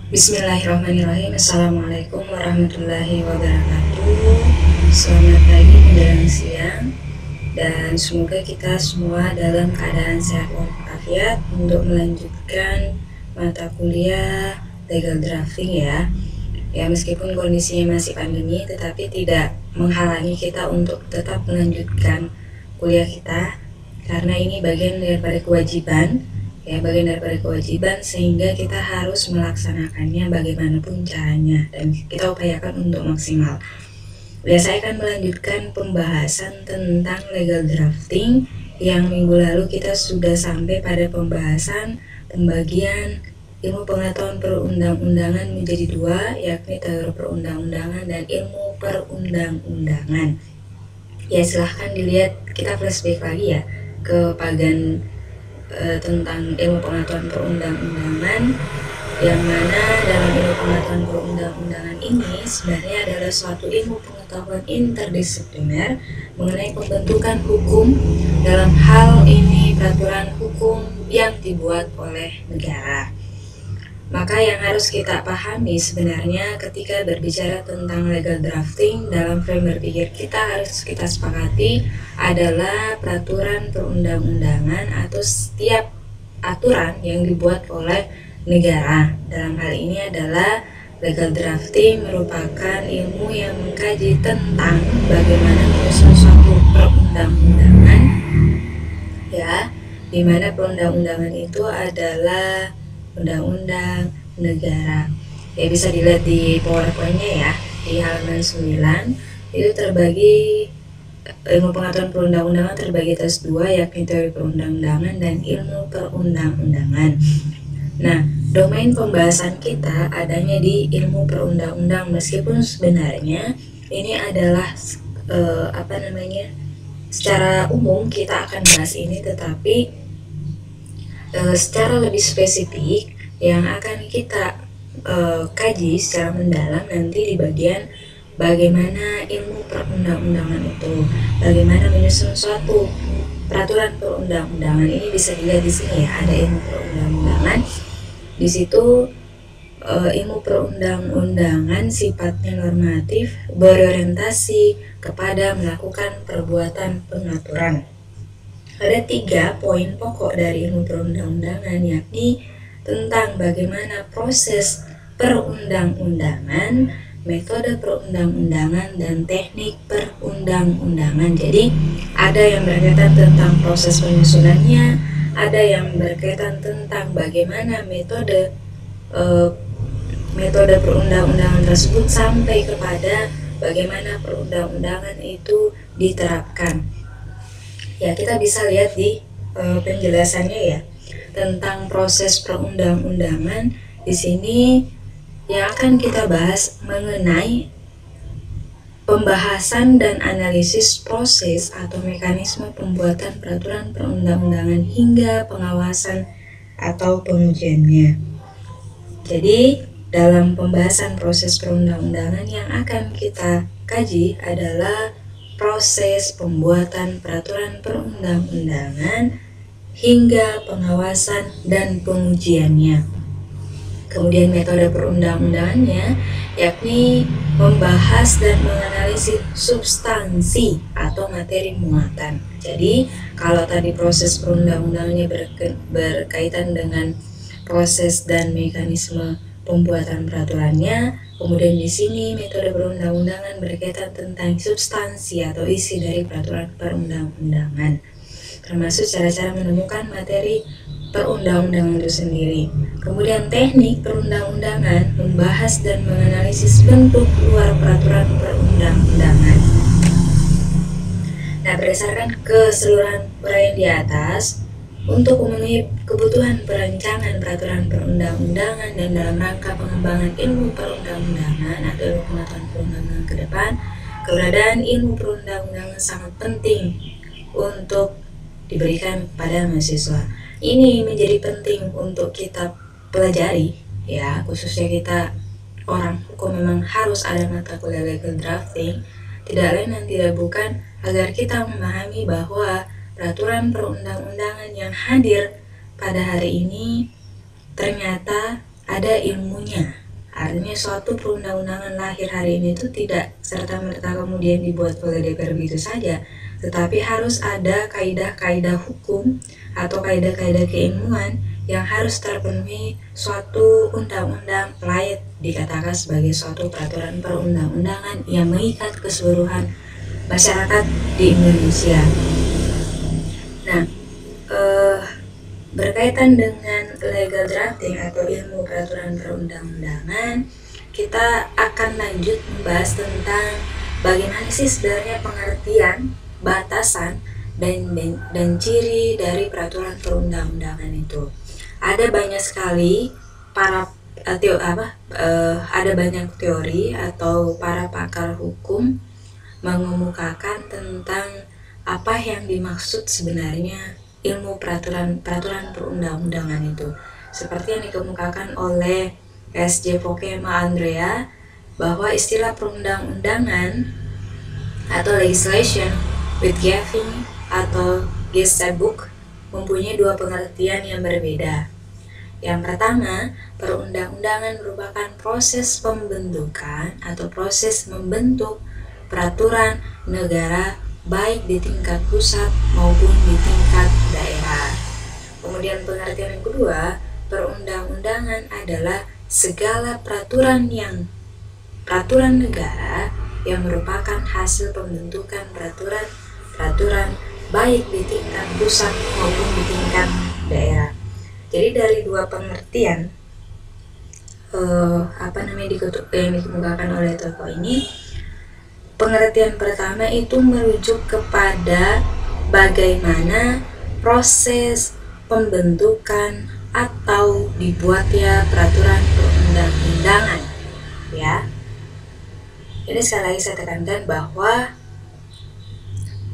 Bismillahirrahmanirrahim. Assalamualaikum warahmatullahi wabarakatuh. Selamat pagi menjelang siang, dan semoga kita semua dalam keadaan sehat walafiat untuk melanjutkan mata kuliah legal drafting ya. Ya, meskipun kondisinya masih pandemi, tetapi tidak menghalangi kita untuk tetap melanjutkan kuliah kita, karena ini bagian daripada kewajiban, sehingga kita harus melaksanakannya bagaimanapun caranya, dan kita upayakan untuk maksimal. Ya, saya akan melanjutkan pembahasan tentang legal drafting yang minggu lalu kita sudah sampai pada pembahasan pembagian ilmu pengetahuan perundang-undangan menjadi dua, yakni teori perundang-undangan dan ilmu perundang-undangan. Ya, silahkan dilihat, kita flashback lagi ya ke pagan tentang ilmu pengetahuan perundang-undangan, yang mana dalam ilmu pengetahuan perundang-undangan ini sebenarnya adalah suatu ilmu pengetahuan interdisipliner mengenai pembentukan hukum, dalam hal ini peraturan hukum yang dibuat oleh negara. Maka yang harus kita pahami sebenarnya ketika berbicara tentang legal drafting, dalam frame berpikir kita harus kita sepakati adalah peraturan perundang-undangan atau setiap aturan yang dibuat oleh negara. Dalam hal ini adalah legal drafting merupakan ilmu yang mengkaji tentang bagaimana menyusun suatu perundang-undangan, ya, di mana perundang-undangan itu adalah undang-undang negara. Ya, bisa dilihat di PowerPoint-nya ya, di halaman 9 itu terbagi ilmu pengetahuan perundang-undangan terbagi atas dua, yakni teori perundang-undangan dan ilmu perundang-undangan. Nah, domain pembahasan kita adanya di ilmu perundang-undang, meskipun sebenarnya ini adalah secara umum kita akan bahas ini, tetapi secara lebih spesifik yang akan kita kaji secara mendalam nanti di bagian bagaimana ilmu perundang-undangan itu, bagaimana menyusun suatu peraturan perundang-undangan. Ini bisa dilihat di sini ya, ada ilmu perundang-undangan. Di situ ilmu perundang-undangan sifatnya normatif, berorientasi kepada melakukan perbuatan pengaturan. Ada 3 poin pokok dari ilmu perundang-undangan, yakni tentang bagaimana proses perundang-undangan, metode perundang-undangan, dan teknik perundang-undangan. Jadi ada yang berkaitan tentang proses penyusunannya, ada yang berkaitan tentang bagaimana metode perundang-undangan tersebut sampai kepada bagaimana perundang-undangan itu diterapkan. Ya, kita bisa lihat di penjelasannya ya tentang proses perundang-undangan. Di sini yang akan kita bahas mengenai pembahasan dan analisis proses atau mekanisme pembuatan peraturan perundang-undangan hingga pengawasan atau pengujiannya. Jadi, dalam pembahasan proses perundang-undangan yang akan kita kaji adalah proses pembuatan peraturan perundang-undangan hingga pengawasan dan pengujiannya. Kemudian metode perundang-undangannya yakni membahas dan menganalisis substansi atau materi muatan. Jadi kalau tadi proses perundang-undangannya berkaitan dengan proses dan mekanisme pembuatan peraturannya, kemudian di sini metode perundang-undangan berkaitan tentang substansi atau isi dari peraturan perundang-undangan, termasuk cara-cara menemukan materi perundang-undangan itu sendiri. Kemudian teknik perundang-undangan membahas dan menganalisis bentuk luar peraturan perundang-undangan. Nah, berdasarkan keseluruhan uraian di atas, untuk memenuhi kebutuhan perancangan peraturan perundang-undangan dan dalam rangka pengembangan ilmu perundang-undangan atau ilmu pengetahuan perundang-undangan ke depan, keberadaan ilmu perundang-undangan sangat penting untuk diberikan kepada mahasiswa. Ini menjadi penting untuk kita pelajari ya, khususnya kita orang hukum memang harus ada mata kuliah legal drafting, tidak lain dan tidak bukan agar kita memahami bahwa peraturan perundang-undangan yang hadir pada hari ini ternyata ada ilmunya, Artinya suatu perundang-undangan lahir hari ini itu tidak serta-merta kemudian dibuat oleh DPR begitu saja, tetapi harus ada kaidah-kaidah hukum atau kaidah-kaidah keilmuan yang harus terpenuhi suatu undang-undang layak dikatakan sebagai suatu peraturan perundang-undangan yang mengikat keseluruhan masyarakat di Indonesia. Nah, berkaitan dengan legal drafting atau ilmu peraturan perundang-undangan, kita akan lanjut membahas tentang bagaimana sih sebenarnya pengertian, batasan, dan ciri dari peraturan perundang-undangan itu. Ada banyak sekali ada banyak teori atau para pakar hukum mengemukakan tentang apa yang dimaksud sebenarnya ilmu peraturan perundang-undangan itu. Seperti yang dikemukakan oleh S.J. Pokema Andrea, bahwa istilah perundang-undangan atau legislation with giving atau Gesetzbuch mempunyai dua pengertian yang berbeda. Yang pertama, perundang-undangan merupakan proses pembentukan atau proses membentuk peraturan negara baik di tingkat pusat maupun di tingkat daerah. Kemudian pengertian yang kedua, perundang-undangan adalah segala peraturan negara yang merupakan hasil pembentukan peraturan baik di tingkat pusat maupun di tingkat daerah. Jadi dari dua pengertian yang dikemukakan oleh tokoh ini, pengertian pertama itu merujuk kepada bagaimana proses pembentukan atau dibuatnya peraturan perundang-undangan, ya. Ini sekali lagi saya tekankan bahwa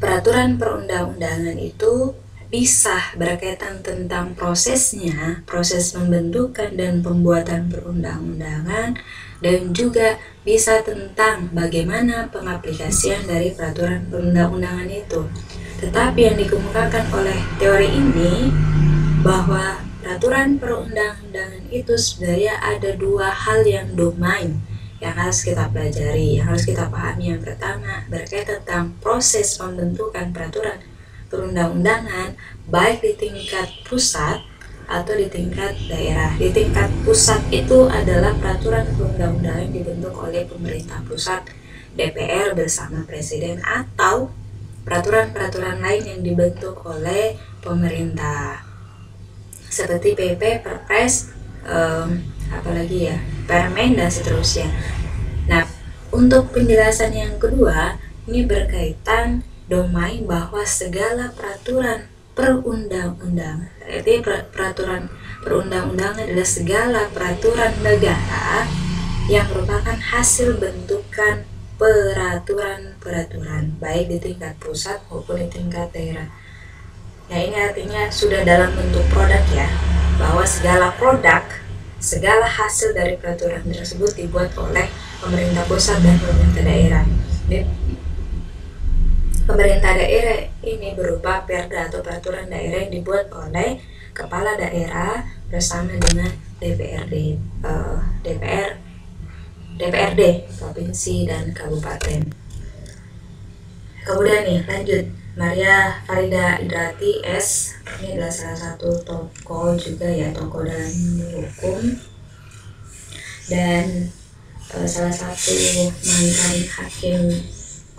peraturan perundang-undangan itu bisa berkaitan tentang prosesnya, proses pembentukan dan pembuatan perundang-undangan, dan juga bisa tentang bagaimana pengaplikasian dari peraturan perundang-undangan itu. Tetapi yang dikemukakan oleh teori ini bahwa peraturan perundang-undangan itu sebenarnya ada dua hal yang domain yang harus kita pelajari, yang harus kita pahami. Yang pertama berkaitan tentang proses pembentukan peraturan perundang-undangan baik di tingkat pusat atau di tingkat daerah. Di tingkat pusat itu adalah peraturan perundang-undangan yang dibentuk oleh pemerintah pusat, DPR bersama presiden, atau peraturan-peraturan lain yang dibentuk oleh pemerintah seperti PP, Perpres, Permen dan seterusnya. Nah, untuk penjelasan yang kedua ini berkaitan domain bahwa segala peraturan perundang-undangan, artinya peraturan perundang-undangan adalah segala peraturan negara yang merupakan hasil bentukan peraturan-peraturan baik di tingkat pusat maupun di tingkat daerah. Nah, ini artinya sudah dalam bentuk produk, ya, bahwa segala produk, segala hasil dari peraturan tersebut dibuat oleh pemerintah pusat dan pemerintah daerah. Pemerintah daerah ini berupa perda atau peraturan daerah yang dibuat oleh kepala daerah bersama dengan DPRD provinsi dan kabupaten. Kemudian nih lanjut, Maria Farida Idrati S. Ini adalah salah satu tokoh juga, ya, tokoh dalam hukum dan salah satu mantan hakim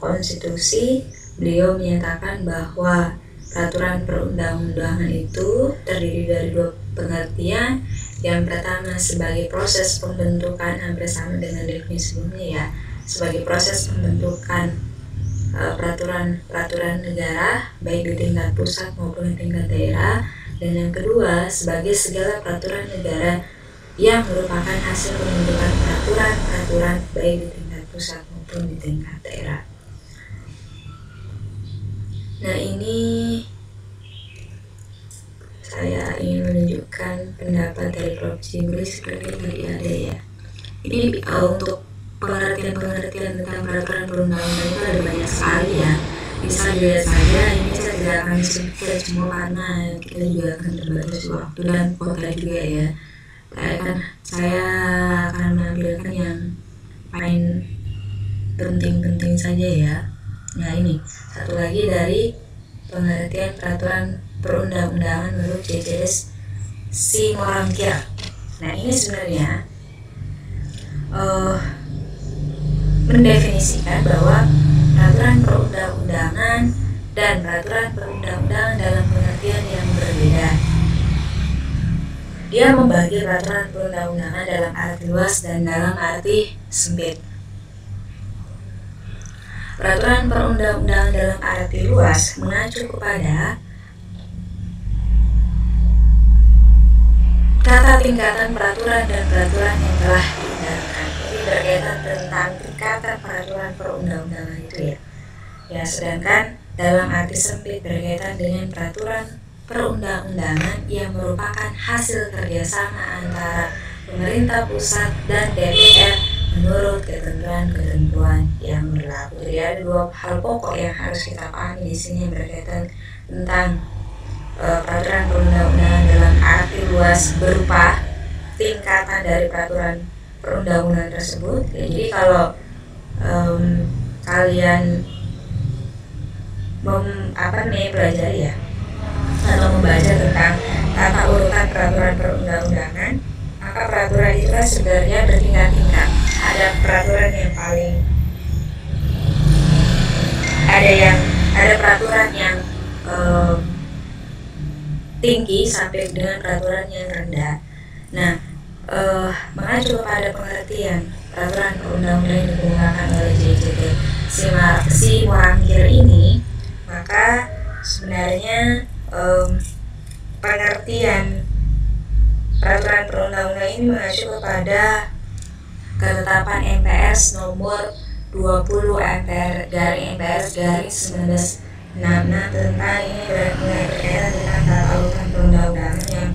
konstitusi. Beliau menyatakan bahwa peraturan perundang-undangan itu terdiri dari dua pengertian. Yang pertama sebagai proses pembentukan, hampir sama dengan definisi sebelumnya, ya, sebagai proses pembentukan peraturan negara baik di tingkat pusat maupun di tingkat daerah. Dan yang kedua sebagai segala peraturan negara yang merupakan hasil pembentukan peraturan baik di tingkat pusat maupun di tingkat daerah. Nah, ini saya ingin menunjukkan pendapat dari Prof. Jimli seperti tadi ada, ya. Ini untuk pengertian tentang peraturan perundang-undangan itu ada banyak sekali, ya. Bisa dilihat saja, ini saya tidak akan sebutkan semua karena kita juga akan terbatas waktu dan kuota juga, ya. Saya akan menampilkan yang paling penting-penting saja ya. Nah ini satu lagi dari pengertian peraturan perundang-undangan menurut JJS Simorangkir. Nah ini sebenarnya mendefinisikan bahwa peraturan perundang-undangan dan peraturan perundang-undangan dalam pengertian yang berbeda. Dia membagi peraturan perundang-undangan dalam arti luas dan dalam arti sempit. Peraturan perundang-undangan dalam arti luas mengacu kepada tata tingkatan peraturan dan peraturan yang telah diundangkan. Ini berkaitan tentang tingkatan peraturan perundang-undangan itu ya. Ya, sedangkan dalam arti sempit berkaitan dengan peraturan perundang-undangan yang merupakan hasil kerjasama antara pemerintah pusat dan DPR menurut ketentuan-ketentuan yang berlaku. Jadi ada dua hal pokok yang harus kita pahami di sini yang berkaitan tentang peraturan perundang-undangan dalam arti luas berupa tingkatan dari peraturan perundang-undangan tersebut. Ya, jadi kalau kalian pelajari ya atau membaca tentang tata urutan peraturan perundang-undangan, maka peraturan itu kan sebenarnya bertingkat-tingkat. Ada peraturan yang paling ada peraturan yang tinggi sampai dengan peraturan yang rendah. Nah, mengacu kepada pengertian peraturan perundang-undangan yang dikemukakan oleh JJT Simorangkir ini, maka sebenarnya pengertian peraturan perundang-undangan ini mengacu kepada ketetapan MPRS nomor 20 MPRS/1966 tentang ini berkaitan dengan tata urutan perundang-undangan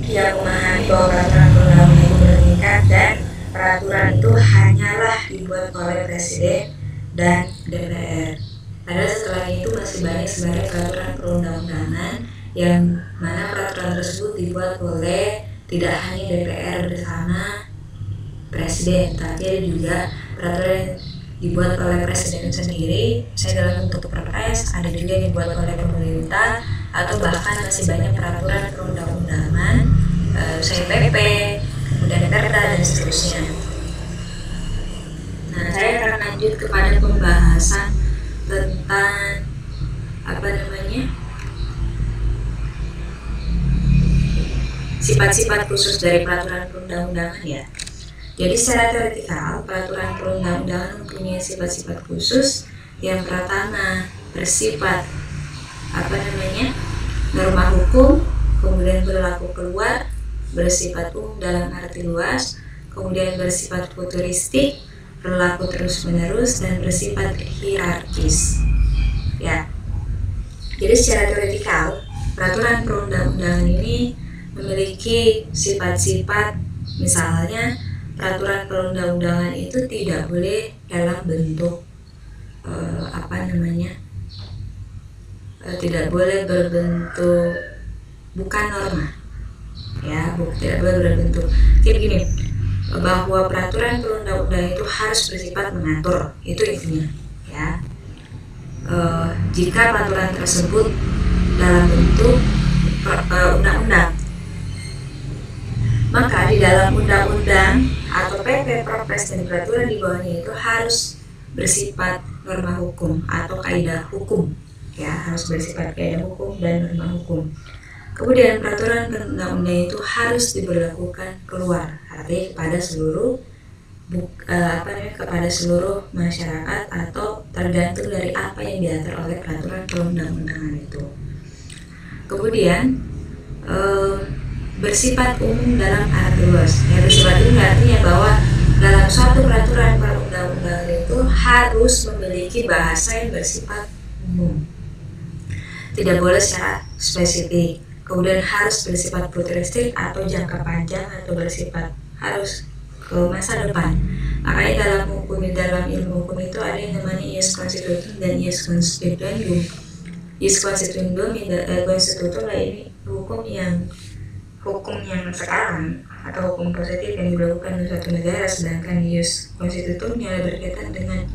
yang memahami bahwa peraturan perundang-undangan itu bertingkat dan peraturan itu hanyalah dibuat oleh Presiden dan DPR. Padahal setelah itu masih banyak sebenarnya peraturan perundang-undangan yang mana peraturan tersebut dibuat oleh tidak hanya DPR bersama Presiden, tapi ada juga peraturan yang dibuat oleh Presiden sendiri, misalnya dalam bentuk Perpres, ada juga yang dibuat oleh pemerintah, atau bahkan masih banyak peraturan perundang-undangan, misalnya PP, kemudian Perda dan seterusnya. Nah, saya akan lanjut kepada pembahasan tentang sifat-sifat khusus dari peraturan perundang-undangan ya. Jadi secara teoretikal, peraturan perundang-undangan mempunyai sifat-sifat khusus. Yang pertama bersifat norma hukum, kemudian berlaku keluar, bersifat umum dalam arti luas, kemudian bersifat futuristik, berlaku terus-menerus, dan bersifat hierarkis. Ya. Jadi secara teoretikal, peraturan perundang-undangan ini memiliki sifat-sifat, misalnya peraturan perundang-undangan itu tidak boleh dalam bentuk tidak boleh berbentuk bukan norma ya, tidak boleh berbentuk kayak gini, bahwa peraturan perundang-undangan itu harus bersifat mengatur, itu intinya ya. Jika peraturan tersebut dalam bentuk undang-undang, maka di dalam undang-undang atau PP, Perpres, dan peraturan di bawahnya itu harus bersifat norma hukum atau kaidah hukum ya, harus bersifat kaidah hukum dan norma hukum. Kemudian peraturan perundang-undangan itu harus diberlakukan keluar, artinya kepada seluruh kepada seluruh masyarakat atau tergantung dari apa yang diatur oleh peraturan perundang-undangan itu. Kemudian bersifat umum dalam arti luas. Ya, bersifat umum artinya bahwa dalam suatu peraturan perundang-undangan itu harus memiliki bahasa yang bersifat umum, tidak boleh secara spesifik. Kemudian harus bersifat futuristik atau jangka panjang, atau bersifat harus ke masa depan. Makanya dalam ilmu hukum itu ada yang namanya ius constitutum dan ius constituendum. Ius constituendum, konstitutum lah ini hukum yang hukum yang sekarang atau hukum positif yang diberlakukan di suatu negara, sedangkan ius konstituturnya berkaitan dengan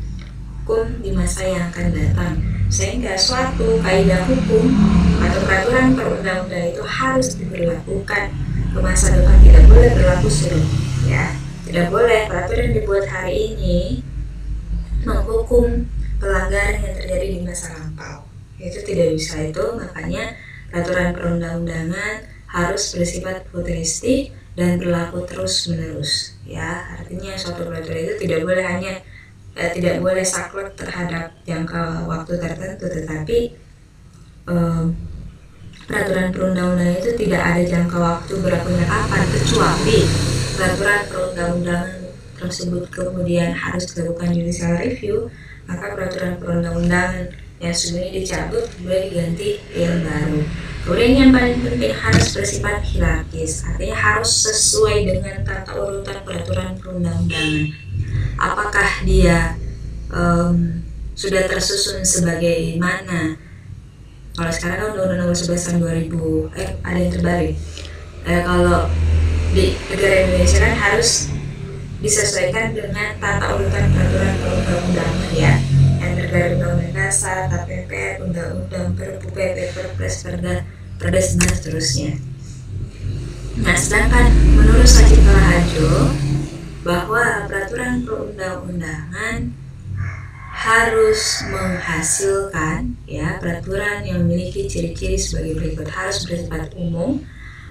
hukum di masa yang akan datang, sehingga suatu kaidah hukum atau peraturan perundang-undangan itu harus diberlakukan ke masa depan, tidak boleh berlaku surut, ya. Tidak boleh peraturan dibuat hari ini menghukum pelanggaran yang terjadi di masa lampau. Itu tidak bisa itu, makanya peraturan perundang-undangan harus bersifat futuristik dan berlaku terus-menerus. Ya, artinya suatu peraturan itu tidak boleh tidak boleh saklek terhadap jangka waktu tertentu, tetapi peraturan perundang-undangan itu tidak ada jangka waktu berlakunya kapan, kecuali peraturan perundang-undangan tersebut kemudian harus dilakukan judicial review, maka peraturan perundang-undangan yang sebelumnya dicabut boleh diganti yang baru. Kemudian yang paling penting harus bersifat hierarkis, artinya harus sesuai dengan tata urutan peraturan perundang-undangan. Apakah dia sudah tersusun sebagaimana? Kalau sekarang kan Undang-Undang Nomor 11 Tahun 2000 ada yang terbalik. Kalau di negara Indonesia kan harus disesuaikan dengan tata urutan peraturan perundang-undangan, ya, yang terkait Undang-Undang Dasar, KPP, Undang-Undang, Perpu, PP, Perpres, Perdes, dan seterusnya. Nah, sedangkan menurut Sajid Raharjo bahwa peraturan perundang-undangan harus menghasilkan, ya, peraturan yang memiliki ciri-ciri sebagai berikut: harus bersifat umum,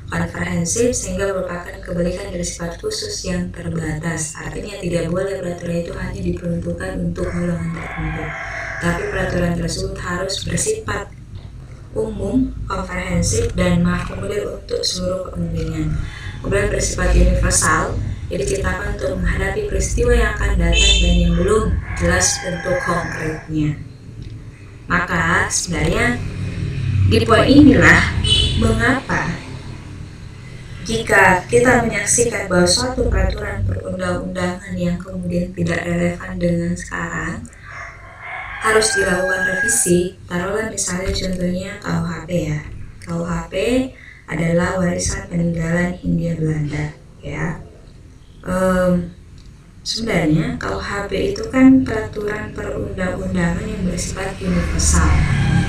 komprehensif, sehingga merupakan kebalikan dari sifat khusus yang terbatas. Artinya tidak boleh peraturan itu hanya diperuntukkan untuk golongan tertentu, tapi peraturan tersebut harus bersifat umum, komprehensif, dan mengakomodir untuk seluruh kepentingan. Kemudian bersifat universal, jadi diciptakan untuk menghadapi peristiwa yang akan datang dan yang belum jelas bentuk konkretnya. Maka sebenarnya di poin inilah mengapa jika kita menyaksikan bahwa suatu peraturan perundang-undangan yang kemudian tidak relevan dengan sekarang harus dilakukan revisi. Taruhlah misalnya contohnya KUHP, ya. KUHP adalah warisan peninggalan Hindia Belanda, ya. Sebenarnya KUHP itu kan peraturan perundang-undangan yang bersifat universal.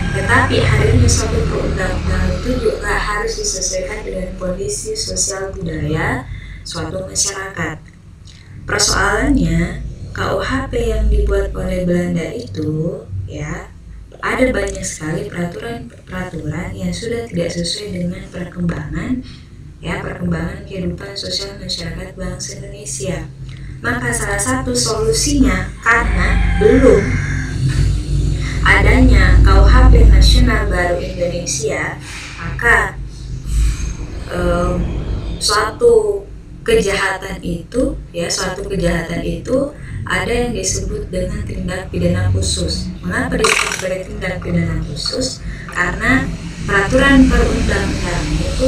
Tetapi hadirnya suatu perundang-undangan itu juga harus disesuaikan dengan kondisi sosial budaya suatu masyarakat. Persoalannya KUHP yang dibuat oleh Belanda itu, ya, ada banyak sekali peraturan yang sudah tidak sesuai dengan perkembangan kehidupan sosial masyarakat bangsa Indonesia. Maka salah satu solusinya, karena belum adanya KUHP nasional baru Indonesia, maka suatu kejahatan itu ada yang disebut dengan tindak pidana khusus. Mengapa disebut sebagai tindak pidana khusus? Karena peraturan perundang-undangan itu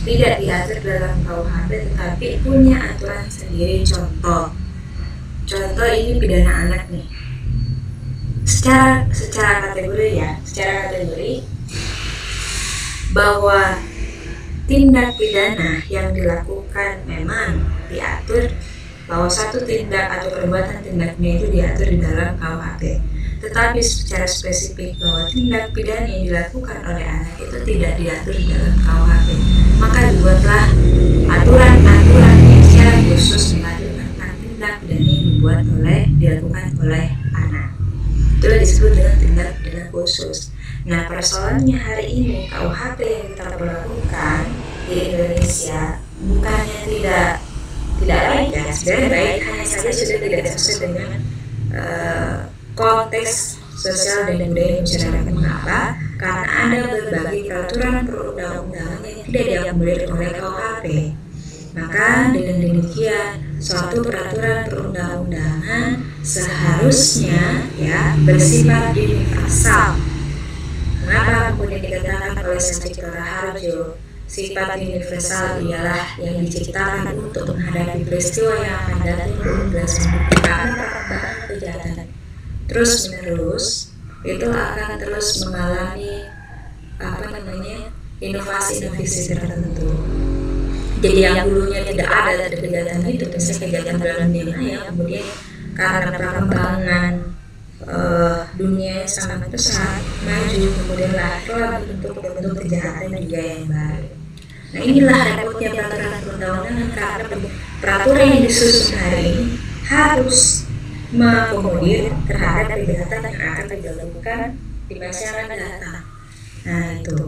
tidak diatur dalam KUHP, tetapi punya aturan sendiri. Contoh ini pidana anak nih. Secara kategori bahwa tindak pidana yang dilakukan memang diatur, bahwa satu tindak atau perbuatan tindak pidana itu diatur di dalam KUHP. Tetapi secara spesifik bahwa tindak pidana yang dilakukan oleh anak itu tidak diatur di dalam KUHP. Maka dibuatlah aturan-aturan yang secara khusus mengatur tentang tindak pidana yang dilakukan oleh anak. Itu disebut dengan tindak pidana khusus. Nah, persoalannya hari ini KUHP yang kita berlakukan di Indonesia bukannya tidak baik, ya, sebenarnya baik, hanya saja sudah tidak sesuai dengan konteks sosial dan budaya masyarakat. Mengapa? Karena ada berbagai peraturan perundang-undangan yang tidak diakomodir oleh KUHP. Maka dengan demikian suatu peraturan perundang-undangan seharusnya, ya, bersifat universal. Mengapa kemudian dikatakan oleh Sajid Raharjo sifat universal ialah yang diciptakan untuk menghadapi peristiwa yang akan datang berdasarkan karena perkembangan kejahatan terus menerus itu akan terus mengalami inovasi tertentu. Jadi yang dulunya tidak ada dari kegiatan itu, misalnya kegiatan dalam dunia maya, kemudian karena perkembangan dunia yang sangat pesat maju, kemudian lahirlah bentuk-bentuk kejahatan juga yang baru. Nah, inilah repotnya peraturan perundang-undangan, karena peraturan yang disusun hari ini harus mengakomodir terhadap kejahatan yang akan dilakukan di masa yang akan datang. Nah, itu.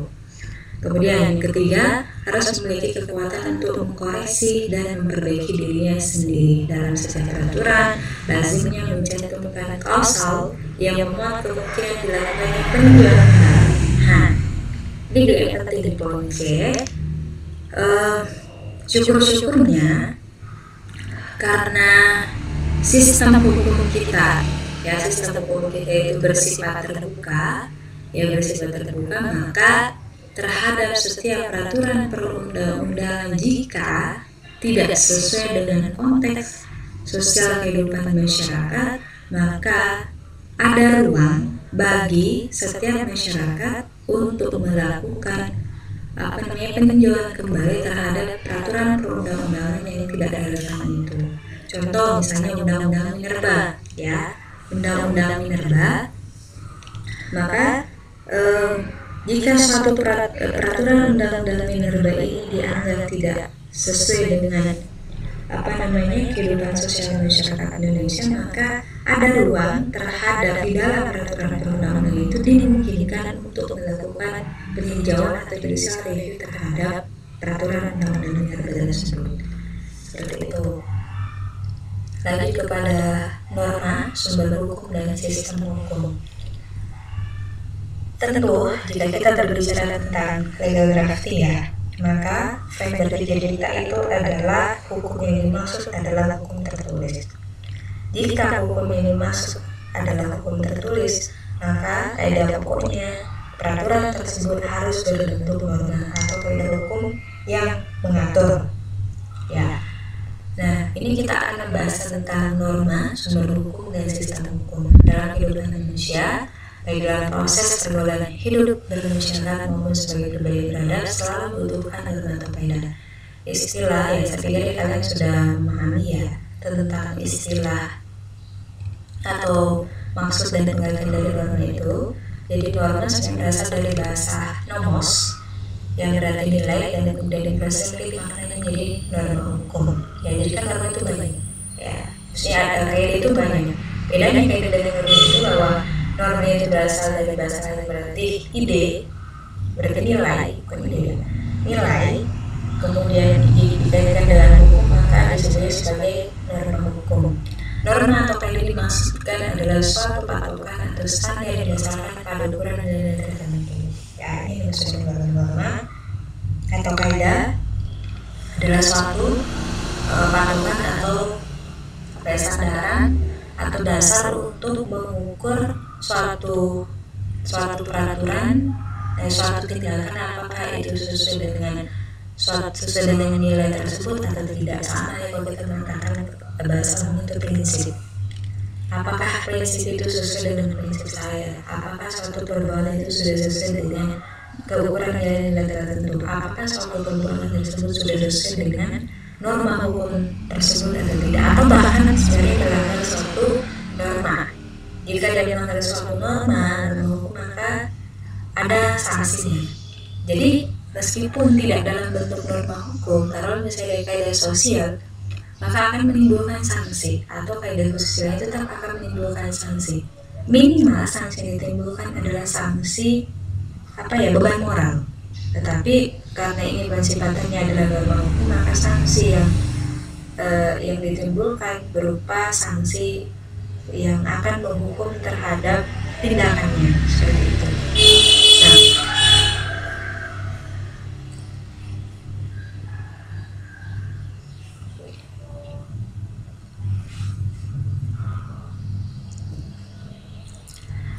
Kemudian yang ketiga, harus memiliki kekuatan untuk mengkoreksi dan memperbaiki dirinya sendiri. Dalam setiap peraturan, lazimnya mencantumkan klausal yang memuat kemungkinan dilakukannya peninjauan kembali. Nah, ini juga yang penting di poin C. Syukur-syukurnya karena sistem hukum kita, ya sistem hukum kita itu bersifat terbuka, maka terhadap setiap peraturan perundang-undangan jika tidak sesuai dengan konteks sosial kehidupan masyarakat, maka ada ruang bagi setiap masyarakat untuk melakukan peninjauan kembali terhadap peraturan perundang-undangan yang tidak relevan itu. Contoh misalnya Undang-Undang Minerba, ya, Undang-Undang Minerba, maka jika suatu peraturan undang-undang minerba ini dianggap tidak sesuai dengan kehidupan sosial masyarakat Indonesia, maka ada ruang terhadap di dalam peraturan perundang-undangan itu dimungkinkan untuk melakukan peninjauan atau judicial review terhadap peraturan undang-undang minerba tersebut. Seperti itu. Lanjut kepada norma, sumber hukum, dan sistem hukum. Tentu, jika kita berbicara tentang legal drafting, ya, maka frame berpikir kita itu adalah hukum yang dimaksud adalah hukum tertulis. Jika hukum yang dimaksud adalah hukum tertulis, maka kaidah pokoknya peraturan tersebut harus berbentuk norma atau kaidah hukum yang mengatur. Ya. Nah, ini kita akan membahas tentang norma, sumber hukum, dan sistem hukum dalam kehidupan manusia. Baik dalam proses pergaulan hidup bermasyarakat maupun sebagai pribadi beradab selalu membutuhkan norma atau kaidah. Istilah, ya saya pikir kalian sudah memahami ya tentang istilah atau maksud dan pengertian dari norma itu. Jadi norma yang berasal dari bahasa nomos yang berarti nilai, dan kemudian diversifikasi maknanya menjadi norma hukum. Ya, jadi kan norma itu banyak. Ya, maksudnya ada kaidah itu banyak. Bedanya kaidah dari norma itu bahwa norma itu berasal dari bahasa yang berarti ide, berarti nilai, bukan ide ya, nilai, kemudian dikaitkan dengan hukum, maka disebut sebagai norma hukum. Norma atau kaidah dimaksudkan adalah suatu patokan atau standar yang didasarkan pada ukuran dan nilai tertentu. Ya, ini maksudnya norma atau kaidah adalah suatu patokan atau sandaran atau dasar untuk mengukur suatu peraturan dan suatu tindakan apakah itu sesuai dengan nilai tersebut atau tidak. Sama ya kalau kita mengatakan bahasa umum itu prinsip. Apakah prinsip itu sesuai dengan prinsip saya? Apakah suatu perbuatan itu sudah sesuai dengan keukuran nilai tertentu? Apakah suatu perbuatan tersebut sudah sesuai dengan norma hukum tersebut atau tidak? Atau bahkan sebenarnya melanggar suatu norma. Jika dia melanggar suatu norma hukum, maka ada sanksinya. Jadi meskipun tidak dalam bentuk norma hukum, kalau misalnya kaidah sosial, maka akan menimbulkan sanksi, atau kaidah sosial itu tetap akan menimbulkan sanksi. Minimal sanksi yang ditimbulkan adalah sanksi beban moral. Tetapi karena ini sifatnya adalah norma hukum, maka sanksi yang ditimbulkan berupa sanksi yang akan menghukum terhadap tindakannya, seperti itu. Nah,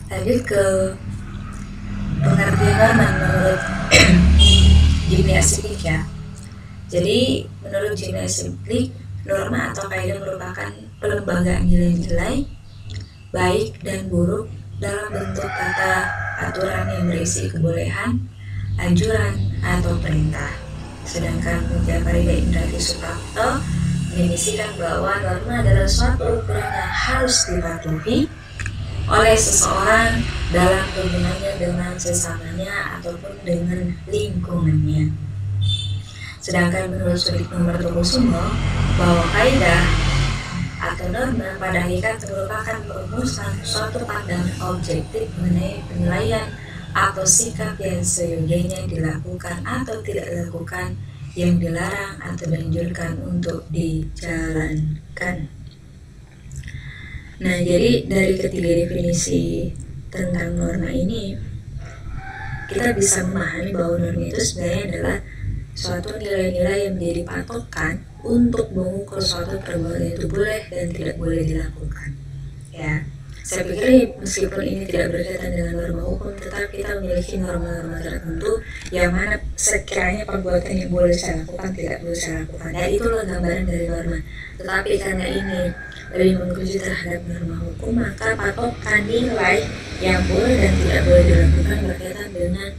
lanjut ke pengertian norma menurut Jimmy Simplic, ya. Jadi menurut Jimmy Simplic, norma atau kaidah merupakan pelembagaan nilai-nilai baik dan buruk dalam bentuk kata aturan yang berisi kebolehan, anjuran, atau perintah. Sedangkan Mutia Farida Indrati Suprapto mendefinisikan bahwa norma adalah suatu ukuran yang harus dipatuhi oleh seseorang dalam hubungannya dengan sesamanya ataupun dengan lingkungannya. Sedangkan menurut Sudikno Martokusumo bahwa kaidah atau norma pada hakikat merupakan perumusan suatu pandangan objektif mengenai penilaian atau sikap yang seyogianya dilakukan atau tidak dilakukan, yang dilarang atau dianjurkan untuk dijalankan. Nah, jadi dari ketiga definisi tentang norma ini, kita bisa memahami bahwa norma itu sebenarnya adalah suatu nilai-nilai yang menjadi patokan untuk mengukur suatu perbuatan itu boleh dan tidak boleh dilakukan. Ya, saya pikir meskipun ini tidak berkaitan dengan norma hukum, tetapi kita memiliki norma-norma tertentu yang mana sekiranya perbuatan yang boleh saya lakukan tidak boleh saya lakukan. Dan itulah gambaran dari norma. Tetapi karena ini lebih menguji terhadap norma hukum, maka patokan nilai yang boleh dan tidak boleh dilakukan berkaitan dengan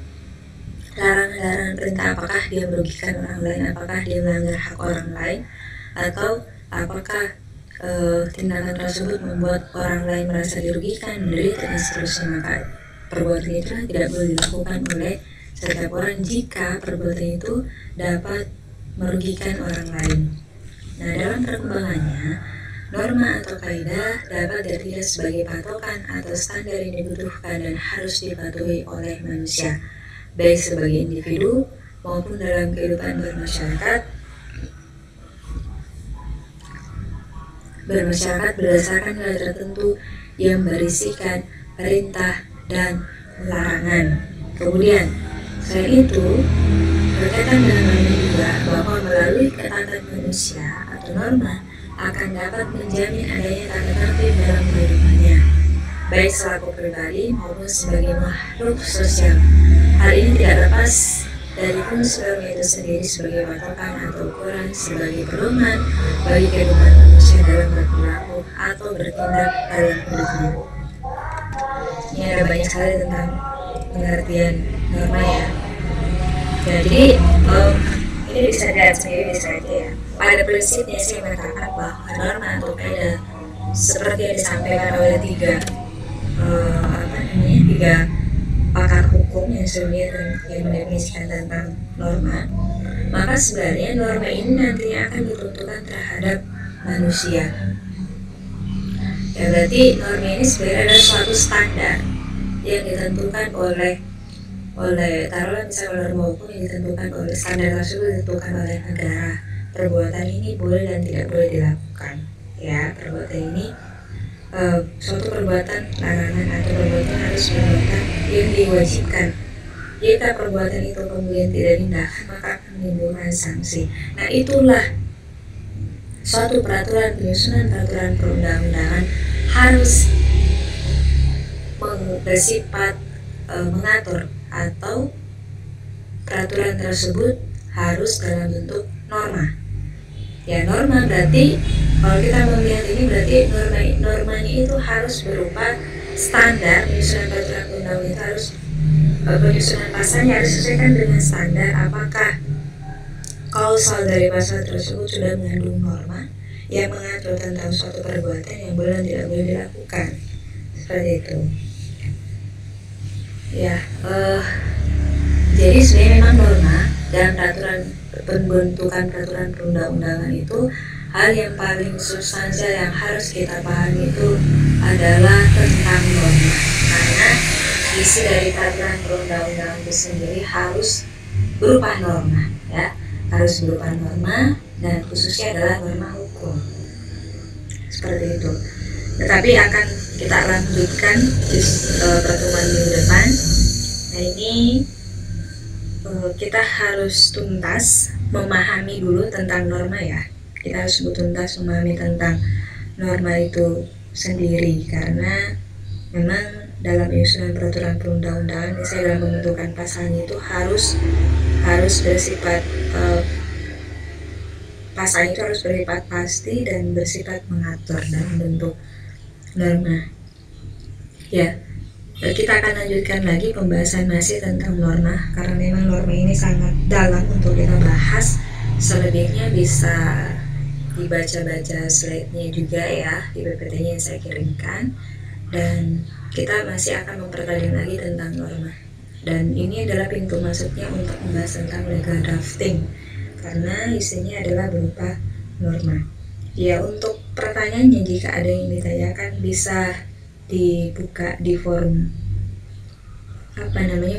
larangan-larangan perintah, apakah dia merugikan orang lain, apakah dia melanggar hak orang lain, atau apakah tindakan tersebut membuat orang lain merasa dirugikan, menderita, dan seterusnya. Maka perbuatan itu tidak boleh dilakukan oleh setiap orang jika perbuatan itu dapat merugikan orang lain. Nah, dalam perkembangannya, norma atau kaidah dapat dilihat sebagai patokan atau standar yang dibutuhkan dan harus dipatuhi oleh manusia, baik sebagai individu maupun dalam kehidupan bermasyarakat berdasarkan nilai tertentu yang berisikan perintah dan larangan. Kemudian, selain itu, berkaitan dengan norma juga bahwa melalui ketaatan manusia atau norma akan dapat menjamin adanya tata tertib dalam kehidupannya, baik selaku pribadi maupun sebagai makhluk sosial. Hal ini tidak lepas dari fungsi norma itu sendiri sebagai patokan atau ukuran sebagai pedoman bagi kehidupan manusia dalam berperilaku atau bertindak dalam hidupnya. Ini ada banyak sekali tentang pengertian norma ya. Jadi ini bisa dilihat sendiri di slide ya. Pada prinsipnya saya mengatakan bahwa norma atau kaidah seperti yang disampaikan oleh tiga pakar hukum yang sebenarnya yang mendefinisikan tentang norma, maka sebenarnya norma ini nantinya akan ditentukan terhadap manusia. Ya, berarti norma ini sebenarnya adalah suatu standar yang ditentukan oleh taruhlah misalnya norma hukum yang ditentukan oleh standar tersebut ditentukan oleh negara. Perbuatan ini boleh dan tidak boleh dilakukan. Ya, perbuatan ini suatu perbuatan larangan atau perbuatan harus perbuatan yang diwajibkan. Jika perbuatan itu kemudian tidak diindahkan, maka akan menimbulkan sanksi. Nah, itulah suatu penyusunan peraturan perundang-undangan harus bersifat mengatur, atau peraturan tersebut harus dalam bentuk norma. Ya, norma berarti kalau kita melihat ini berarti normanya itu harus berupa standar. Penyusunan peraturan perundang-undangan itu harus penyusunan pasalnya harus disesuaikan dengan standar. Apakah kausal dari pasal tersebut sudah mengandung norma yang mengatur tentang suatu perbuatan yang boleh dan tidak boleh dilakukan, seperti itu. Ya, jadi sebenarnya memang norma dan pembentukan peraturan perundang-undangan itu hal yang paling substansial yang harus kita pahami itu adalah tentang norma, karena isi dari peraturan perundang-undangan itu sendiri harus berupa norma, ya, harus berupa norma dan khususnya adalah norma hukum, seperti itu. Tetapi akan kita lanjutkan di pertemuan minggu depan. Nah, ini kita harus tuntas memahami dulu tentang norma ya. Kita harus tuntas memahami tentang norma itu sendiri, karena memang dalam penyusunan peraturan perundang-undangan misalnya dalam pembentukan pasalnya itu harus bersifat pasal itu harus bersifat pasti dan bersifat mengatur dalam bentuk norma. Ya, Kita akan lanjutkan lagi pembahasan masih tentang norma, karena memang norma ini sangat dalam untuk kita bahas. Selebihnya bisa dibaca-baca slide-nya juga ya di PPT-nya yang saya kirimkan, dan kita masih akan mempertajam lagi tentang norma. Dan ini adalah pintu masuknya untuk membahas tentang legal drafting, karena isinya adalah berupa norma. Ya, untuk pertanyaannya jika ada yang ditanyakan bisa dibuka di forum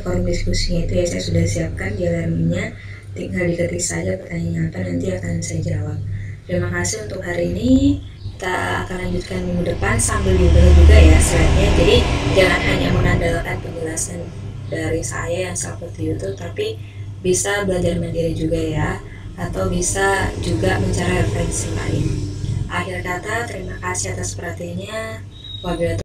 forum diskusinya itu ya, saya sudah siapkan di layarnya, tinggal diketik saja pertanyaan apa, nanti akan saya jawab. Terima kasih untuk hari ini, kita akan lanjutkan minggu depan sambil diunduh juga ya slide-nya, jadi jangan hanya mengandalkan penjelasan dari saya yang seperti itu, tapi bisa belajar mandiri juga ya, atau bisa juga mencari referensi lain. Akhir kata, terima kasih atas perhatiannya. Wabillahi